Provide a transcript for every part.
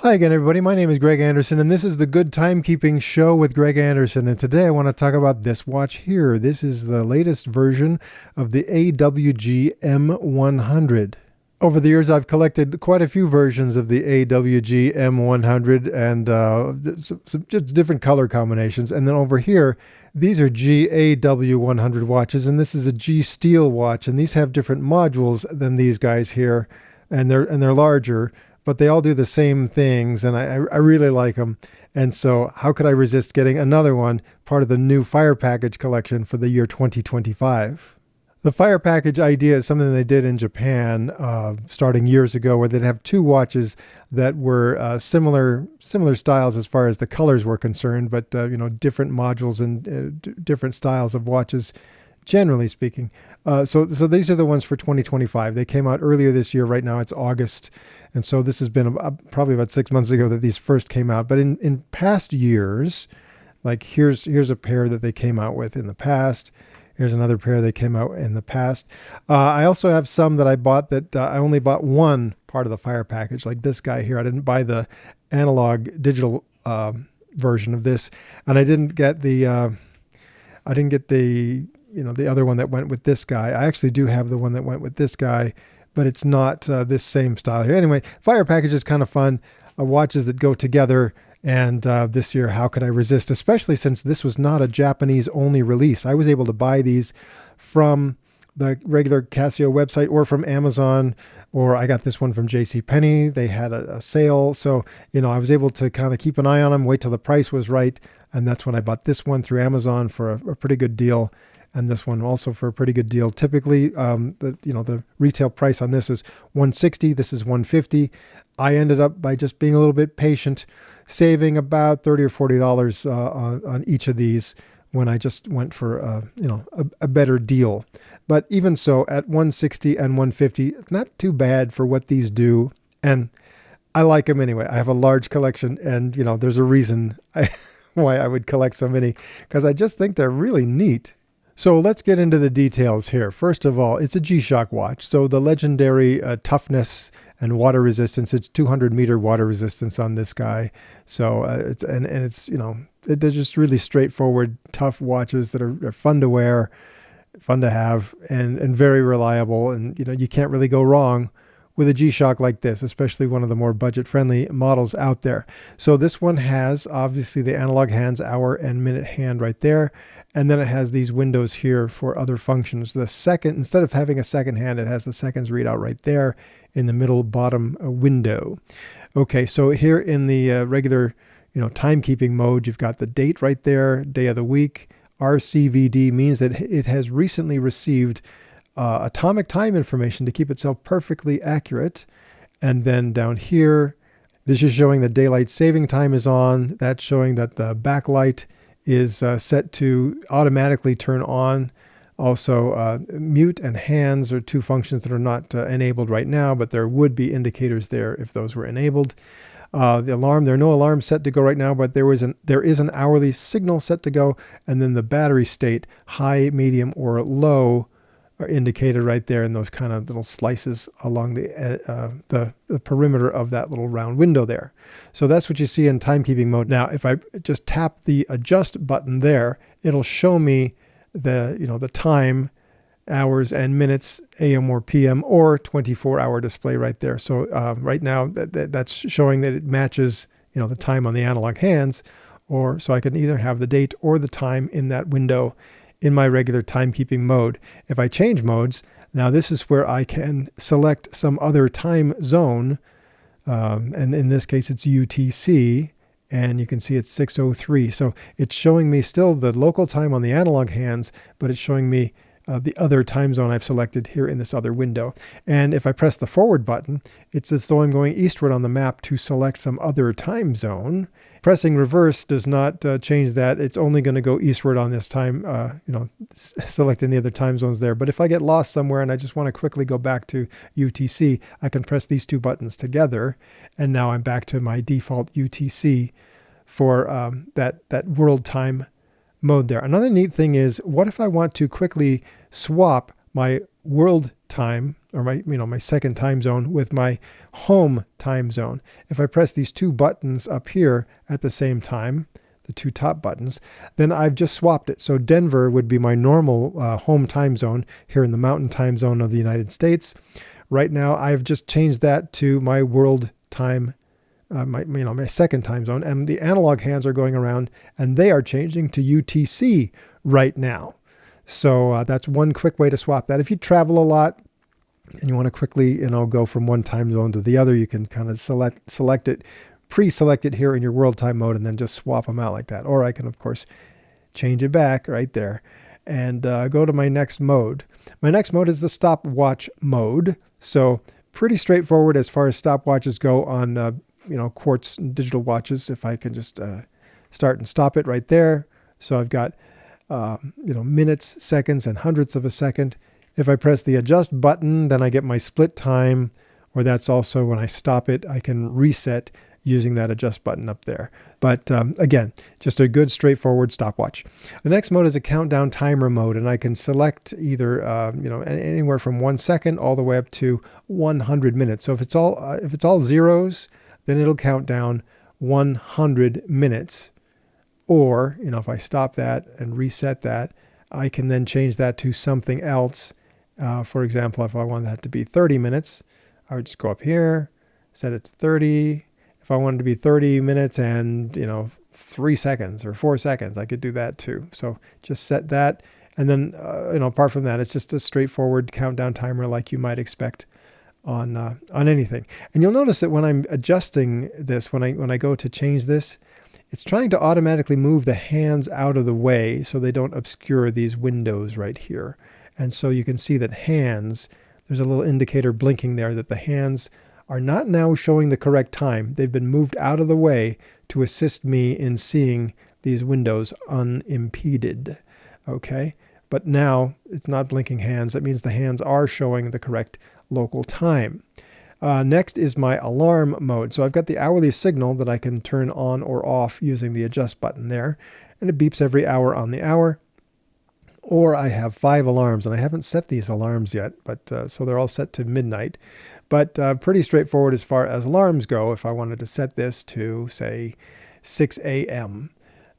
Hi again, everybody. My name is Greg Anderson, and this is the Good Timekeeping Show with Greg Anderson. And today I want to talk about this watch here. This is the latest version of the AWG-M100. Over the years, I've collected quite a few versions of the AWG-M100 and some just different color combinations. And then over here, these are GAW100 watches, and this is a G Steel watch. And these have different modules than these guys here, and they're larger, but they all do the same things, and I really like them. And so how could I resist getting another one, part of the new Fire Package collection for the year 2025? The Fire Package idea is something they did in Japan starting years ago, where they'd have two watches that were similar styles as far as the colors were concerned, but different modules and different styles of watches, generally speaking. So these are the ones for 2025. They came out earlier this year. Right now it's August. And so this has been probably about 6 months ago that these first came out. But in past years, like here's a pair that they came out with in the past. Here's another pair they came out in the past. I also have some that I bought that I only bought one part of the Fire Package, like this guy here. I didn't buy the analog digital version of this, and I didn't get the the other one that went with this guy. I actually do have the one that went with this guy, but it's not this same style here. Anyway, Fire Package is kind of fun. Watches that go together. And this year, how could I resist? Especially since this was not a Japanese-only release. I was able to buy these from the regular Casio website or from Amazon, or I got this one from JCPenney. They had a sale. So, I was able to kind of keep an eye on them, wait till the price was right. And that's when I bought this one through Amazon for a pretty good deal. And this one also for a pretty good deal. Typically, the retail price on this is $160. This is $150. I ended up, by just being a little bit patient, saving about $30 or $40 on each of these when I just went for a better deal. But even so, at $160 and $150, not too bad for what these do. And I like them anyway. I have a large collection, and there's a reason why I would collect so many, because I just think they're really neat. So let's get into the details here. First of all, it's a G-Shock watch. So the legendary toughness and water resistance, it's 200-meter water resistance on this guy. So they're just really straightforward, tough watches that are fun to wear, fun to have, and very reliable. And you can't really go wrong with a G-Shock like this, especially one of the more budget-friendly models out there. So this one has obviously the analog hands, hour and minute hand right there. And then it has these windows here for other functions. The second, instead of having a second hand, it has the seconds readout right there in the middle bottom window. Okay, so here in the regular, timekeeping mode, you've got the date right there, day of the week. RCVD means that it has recently received atomic time information to keep itself perfectly accurate. And then down here, this is showing the daylight saving time is on. That's showing that the backlight is set to automatically turn on. Also, mute and hands are two functions that are not enabled right now, but there would be indicators there if those were enabled. The alarm, there are no alarms set to go right now, but there is an hourly signal set to go, and then the battery state, high, medium, or low, are indicated right there in those kind of little slices along the perimeter of that little round window there. So that's what you see in timekeeping mode. Now, if I just tap the adjust button there, it'll show me the time, hours and minutes, AM or PM, or 24-hour display right there. So right now that's showing that it matches the time on the analog hands, or so I can either have the date or the time in that window in my regular timekeeping mode. If I change modes, now this is where I can select some other time zone, and in this case it's UTC, and you can see it's 6:03. So it's showing me still the local time on the analog hands, but it's showing me the other time zone I've selected here in this other window. And if I press the forward button, it's as though I'm going eastward on the map to select some other time zone. Pressing reverse does not change that. It's only going to go eastward on this time, selecting the other time zones there. But if I get lost somewhere and I just want to quickly go back to UTC, I can press these two buttons together, and now I'm back to my default UTC for that world time mode there. Another neat thing is, what if I want to quickly swap my world time, or my second time zone with my home time zone. If I press these two buttons up here at the same time, the two top buttons, then I've just swapped it. So Denver would be my normal home time zone here in the Mountain Time Zone of the United States. Right now, I've just changed that to my world time, my second time zone, and the analog hands are going around and they are changing to UTC right now. So that's one quick way to swap that. If you travel a lot and you want to quickly, go from one time zone to the other, you can kind of select it, pre-select it here in your world time mode, and then just swap them out like that. Or I can, of course, change it back right there and go to my next mode. My next mode is the stopwatch mode. So pretty straightforward as far as stopwatches go on, quartz digital watches. If I can just start and stop it right there. So I've got, minutes, seconds, and hundredths of a second. If I press the adjust button, then I get my split time, or that's also when I stop it, I can reset using that adjust button up there. But again, just a good straightforward stopwatch. The next mode is a countdown timer mode, and I can select either anywhere from 1 second all the way up to 100 minutes. So if it's all zeros, then it'll count down 100 minutes. Or if I stop that and reset that, I can then change that to something else. For example, if I want that to be 30 minutes, I would just go up here, set it to 30. If I wanted to be 30 minutes and, 3 seconds or 4 seconds, I could do that too. So just set that. And then, apart from that, it's just a straightforward countdown timer like you might expect on anything. And you'll notice that when I'm adjusting this, when I go to change this, it's trying to automatically move the hands out of the way so they don't obscure these windows right here. And so you can see that hands, there's a little indicator blinking there that the hands are not now showing the correct time. They've been moved out of the way to assist me in seeing these windows unimpeded. Okay, but now it's not blinking hands. That means the hands are showing the correct local time. Next is my alarm mode. So I've got the hourly signal that I can turn on or off using the adjust button there, and it beeps every hour on the hour. Or I have 5 alarms, and I haven't set these alarms yet, but so they're all set to midnight. But pretty straightforward as far as alarms go. If I wanted to set this to, say, 6 a.m.,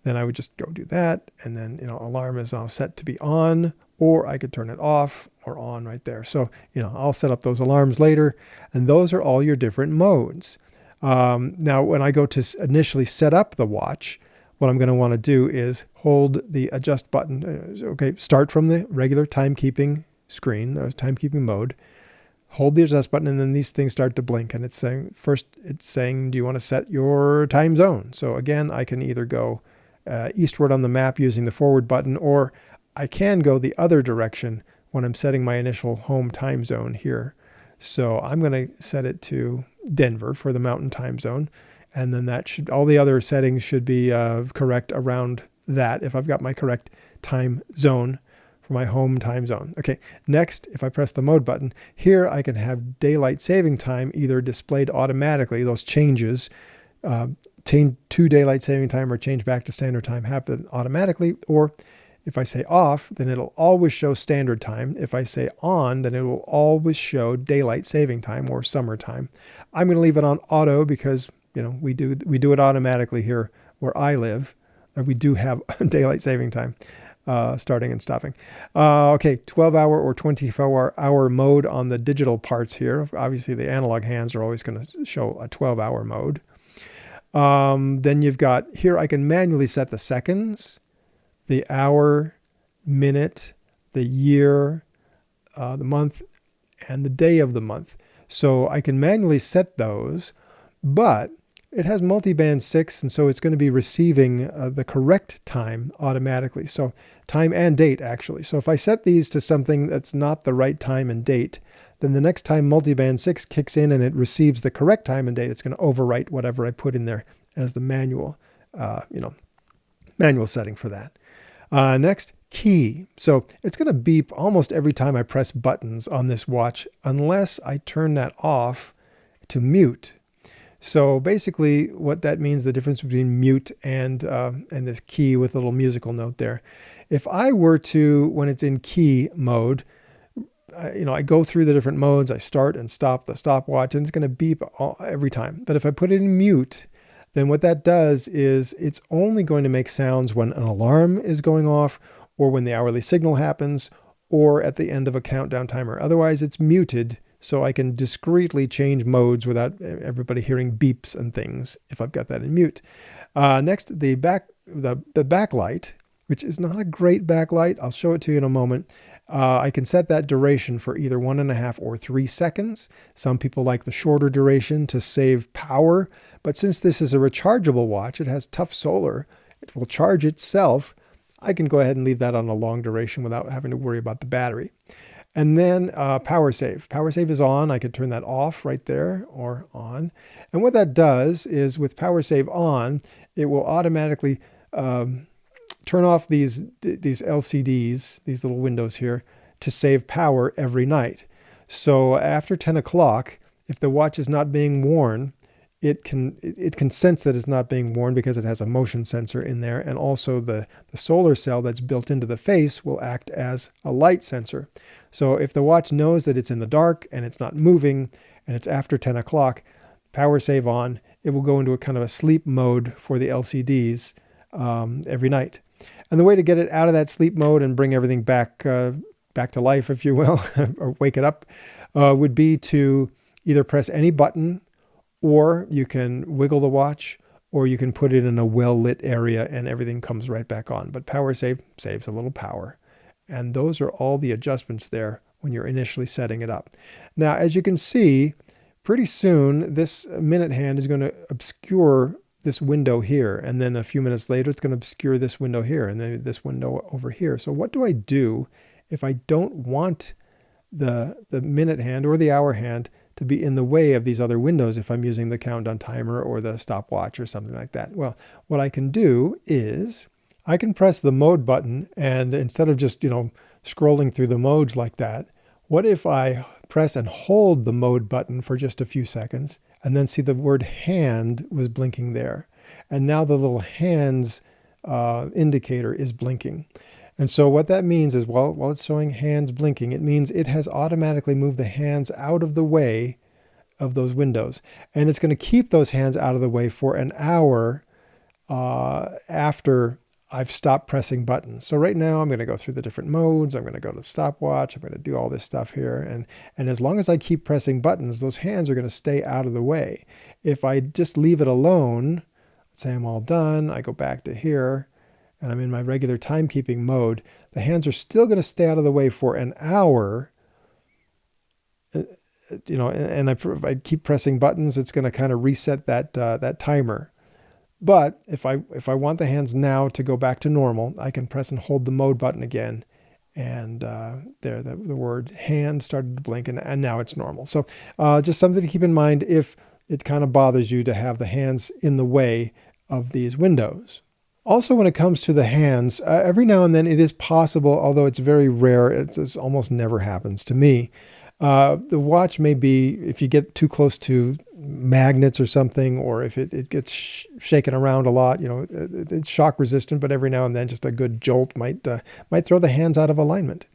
then I would just go do that, and then alarm is now set to be on, or I could turn it off or on right there. So I'll set up those alarms later, and those are all your different modes. Now, when I go to initially set up the watch, what I'm going to want to do is hold the adjust button. Okay, start from the regular timekeeping screen, or timekeeping mode. Hold the adjust button, and then these things start to blink. And it's saying, do you want to set your time zone? So again, I can either go eastward on the map using the forward button, or I can go the other direction when I'm setting my initial home time zone here. So I'm going to set it to Denver for the Mountain Time Zone. And then all the other settings should be correct around that if I've got my correct time zone for my home time zone. Okay, next, if I press the mode button, here I can have daylight saving time either displayed automatically, those changes, change to daylight saving time or change back to standard time happen automatically, or if I say off, then it'll always show standard time. If I say on, then it will always show daylight saving time or summertime. I'm going to leave it on auto because we do it automatically here where I live. We do have daylight saving time starting and stopping. Okay, 12-hour or 24-hour mode on the digital parts here. Obviously, the analog hands are always going to show a 12-hour mode. Then you've got here I can manually set the seconds, the hour, minute, the year, the month, and the day of the month. So I can manually set those, but it has multiband 6, and so it's going to be receiving the correct time automatically. So time and date, actually. So if I set these to something that's not the right time and date, then the next time multiband 6 kicks in and it receives the correct time and date, it's going to overwrite whatever I put in there as the manual, manual setting for that. Next, key. So it's going to beep almost every time I press buttons on this watch, unless I turn that off to mute. So basically what that means, the difference between mute and this key with a little musical note there. If I were to, when it's in key mode, I go through the different modes. I start and stop the stopwatch, and it's going to beep every time. But if I put it in mute, then what that does is it's only going to make sounds when an alarm is going off, or when the hourly signal happens, or at the end of a countdown timer. Otherwise, it's muted, so I can discreetly change modes without everybody hearing beeps and things if I've got that in mute. Next, the backlight, which is not a great backlight. I'll show it to you in a moment. I can set that duration for either 1.5 or 3 seconds. Some people like the shorter duration to save power, but since this is a rechargeable watch, it has tough solar, it will charge itself. I can go ahead and leave that on a long duration without having to worry about the battery. And then power save. Power save is on. I could turn that off right there or on. And what that does is with power save on, it will automatically turn off these LCDs, these little windows here, to save power every night. So after 10 o'clock, if the watch is not being worn, it can sense that it's not being worn because it has a motion sensor in there, and also the solar cell that's built into the face will act as a light sensor. So if the watch knows that it's in the dark and it's not moving and it's after 10 o'clock, power save on, it will go into a kind of a sleep mode for the LCDs every night. And the way to get it out of that sleep mode and bring everything back to life, if you will, or wake it up, would be to either press any button, or you can wiggle the watch, or you can put it in a well-lit area and everything comes right back on. But power save saves a little power. And those are all the adjustments there when you're initially setting it up. Now, as you can see, pretty soon this minute hand is going to obscure this window here. And then a few minutes later, it's going to obscure this window here and then this window over here. So what do I do if I don't want the minute hand or the hour hand to be in the way of these other windows if I'm using the countdown timer or the stopwatch or something like that? Well, what I can do is I can press the mode button, and instead of just, scrolling through the modes like that, what if I press and hold the mode button for just a few seconds and then see the word hand was blinking there. And now the little hands indicator is blinking. And so what that means is, while it's showing hands blinking, it means it has automatically moved the hands out of the way of those windows. And it's going to keep those hands out of the way for an hour after I've stopped pressing buttons. So right now I'm going to go through the different modes. I'm going to go to the stopwatch. I'm going to do all this stuff here. And as long as I keep pressing buttons, those hands are going to stay out of the way. If I just leave it alone, let's say I'm all done, I go back to here, and I'm in my regular timekeeping mode, the hands are still going to stay out of the way for an hour. And if I keep pressing buttons, it's going to kind of reset that timer. But if I want the hands now to go back to normal, I can press and hold the mode button again, and there the word hand started to blink, and now it's normal. So just something to keep in mind if it kind of bothers you to have the hands in the way of these windows. Also, when it comes to the hands, every now and then it is possible, although it's very rare, it almost never happens to me. The watch may be, if you get too close to magnets or something, or if it gets shaken around a lot, it's shock resistant, but every now and then just a good jolt might throw the hands out of alignment.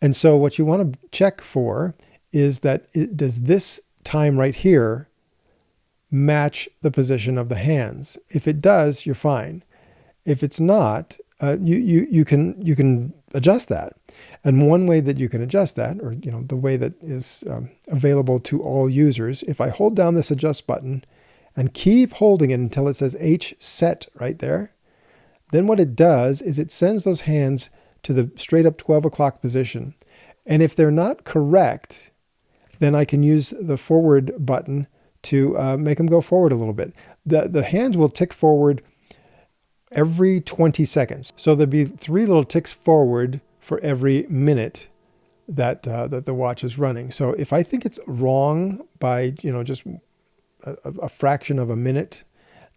And so what you want to check for is that does this time right here match the position of the hands? If it does, you're fine. If it's not, you can adjust that. And one way that you can adjust that, or the way that is available to all users, if I hold down this adjust button and keep holding it until it says H set right there, then what it does is it sends those hands to the straight up 12 o'clock position. And if they're not correct, then I can use the forward button to make them go forward a little bit. The hands will tick forward every 20 seconds. So there'll be 3 little ticks forward for every minute that the watch is running. So if I think it's wrong by just a fraction of a minute,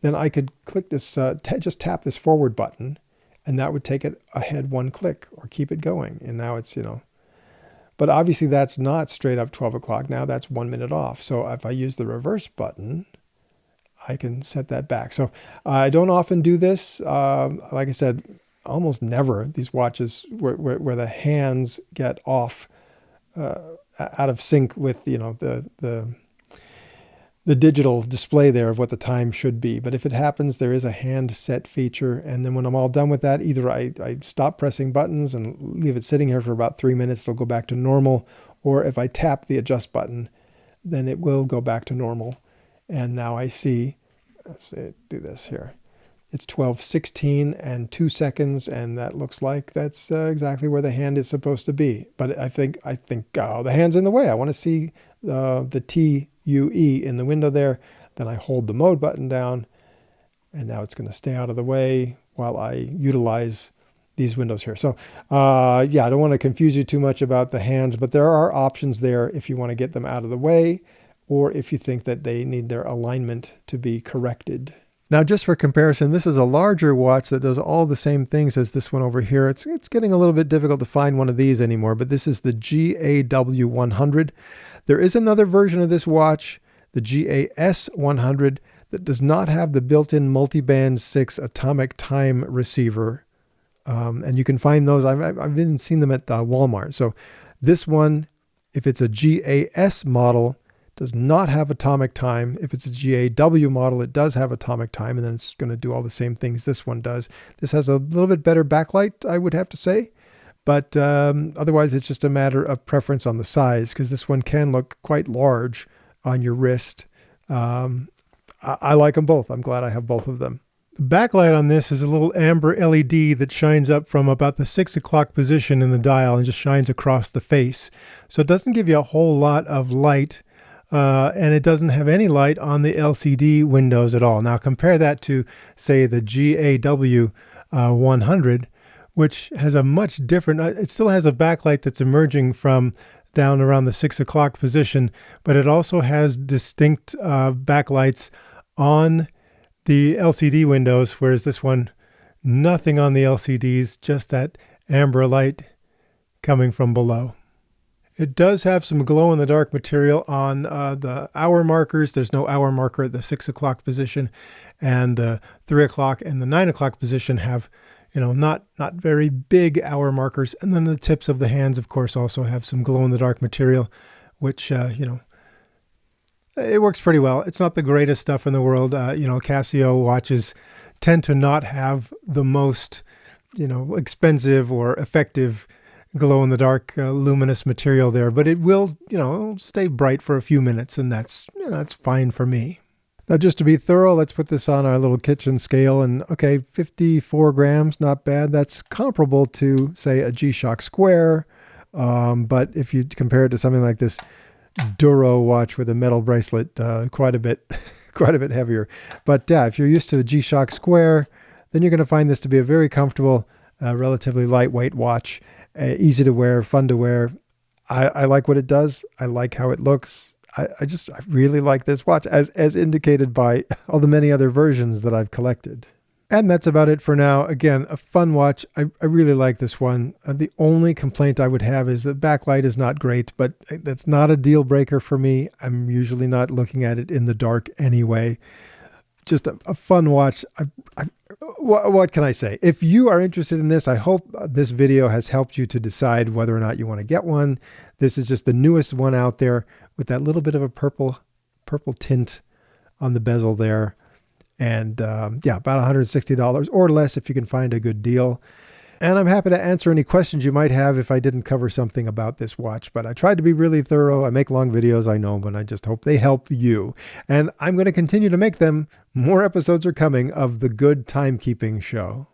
then I could click this, just tap this forward button, and that would take it ahead 1 click or keep it going. And now it's but obviously that's not straight up 12 o'clock. Now that's 1 minute off. So if I use the reverse button, I can set that back. So I don't often do this. Like I said, almost never these watches where the hands get off out of sync with, you know, the digital display there of what the time should be. But if it happens, there is a hand set feature. And then when I'm all done with that, either I stop pressing buttons and leave it sitting here for about 3 minutes, it'll go back to normal. Or if I tap the adjust button, then it will go back to normal. And now I see, let's do this here. It's 12:16 and 2 seconds, and that looks like that's exactly where the hand is supposed to be. But I think oh, the hand's in the way. I want to see the TUE in the window there. Then I hold the mode button down, and now it's going to stay out of the way while I utilize these windows here. So yeah, I don't want to confuse you too much about the hands, but there are options there if you want to get them out of the way, or if you think that they need their alignment to be corrected. Now, just for comparison, this is a larger watch that does all the same things as this one over here. It's getting a little bit difficult to find one of these anymore, but this is the AWG-M100. There is another version of this watch, the AWG-M100, that does not have the built-in Multiband 6 atomic time receiver. And you can find those. I've even seen them at Walmart. So this one, if it's a GAS model, does not have atomic time. If it's a GAW model, it does have atomic time, and then it's going to do all the same things this one does. This has a little bit better backlight, I would have to say. But otherwise, it's just a matter of preference on the size, because this one can look quite large on your wrist. I like them both. I'm glad I have both of them. The backlight on this is a little amber LED that shines up from about the 6 o'clock position in the dial and just shines across the face. So it doesn't give you a whole lot of light, and it doesn't have any light on the LCD windows at all. Now compare that to, say, the AWG-M100, which has a much different, it still has a backlight that's emerging from down around the 6 o'clock position, but it also has distinct backlights on the LCD windows, whereas this one, nothing on the LCDs, just that amber light coming from below. It does have some glow-in-the-dark material on the hour markers. There's no hour marker at the 6 o'clock position, and the 3 o'clock and the 9 o'clock position have, you know, not very big hour markers. And then the tips of the hands, of course, also have some glow-in-the-dark material, which, you know, it works pretty well. It's not the greatest stuff in the world. You know, Casio watches tend to not have the most, you know, expensive or effective glow-in-the-dark luminous material there, but it will, you know, stay bright for a few minutes, and that's, you know, that's fine for me. Now, just to be thorough, let's put this on our little kitchen scale, and okay, 54 grams, not bad. That's comparable to, say, a G-Shock Square, but if you compare it to something like this Duro watch with a metal bracelet, quite a bit heavier. But yeah, if you're used to the G-Shock Square, then you're going to find this to be a very comfortable, relatively lightweight watch, easy to wear, fun to wear. I like what it does. I like how it looks. I really like this watch, as indicated by all the many other versions that I've collected. And that's about it for now. Again, a fun watch. I really like this one. The only complaint I would have is the backlight is not great, but that's not a deal breaker for me. I'm usually not looking at it in the dark anyway. Just a fun watch. What can I say? If you are interested in this, I hope this video has helped you to decide whether or not you want to get one. This is just the newest one out there with that little bit of a purple tint on the bezel there. And yeah, about $160 or less if you can find a good deal. And I'm happy to answer any questions you might have if I didn't cover something about this watch. But I tried to be really thorough. I make long videos, I know, but I just hope they help you. And I'm going to continue to make them. More episodes are coming of The Good Timekeeping Show.